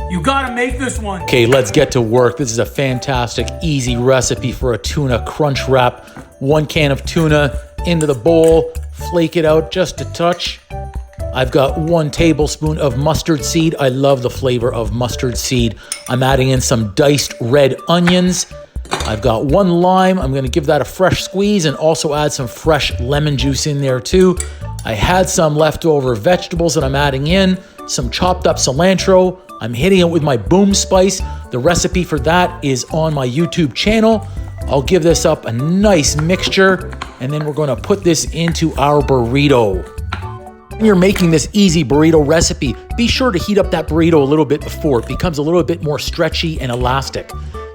You gotta make this one. Okay, let's get to work. This is a fantastic, easy recipe for a tuna crunch wrap. 1 can of tuna into the bowl, flake it out just a touch. I've got 1 tablespoon of mustard seed. I love the flavor of mustard seed. I'm adding in some diced red onions. I've got 1 lime. I'm gonna give that a fresh squeeze and also add some fresh lemon juice in there too. I had some leftover vegetables that I'm adding in, some chopped up cilantro. I'm hitting it with my boom spice. The recipe for that is on my YouTube channel. I'll give this up a nice mixture, and then we're gonna put this into our burrito. When you're making this easy burrito recipe, be sure to heat up that burrito a little bit before it becomes a little bit more stretchy and elastic.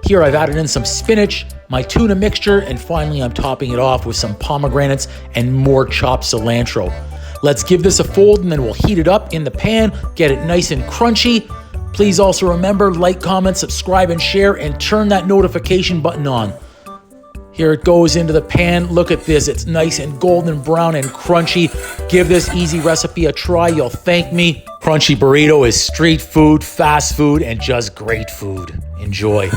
Here I've added in some spinach, my tuna mixture, and finally I'm topping it off with some pomegranates and more chopped cilantro. Let's give this a fold and then we'll heat it up in the pan, get it nice and crunchy. Please also remember, like, comment, subscribe, and share, and turn that notification button on. Here it goes into the pan. Look at this. It's nice and golden brown and crunchy. Give this easy recipe a try. You'll thank me. Crunchy burrito is street food, fast food, and just great food. Enjoy.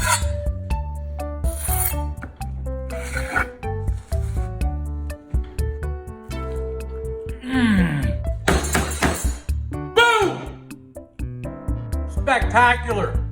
Boom! Spectacular.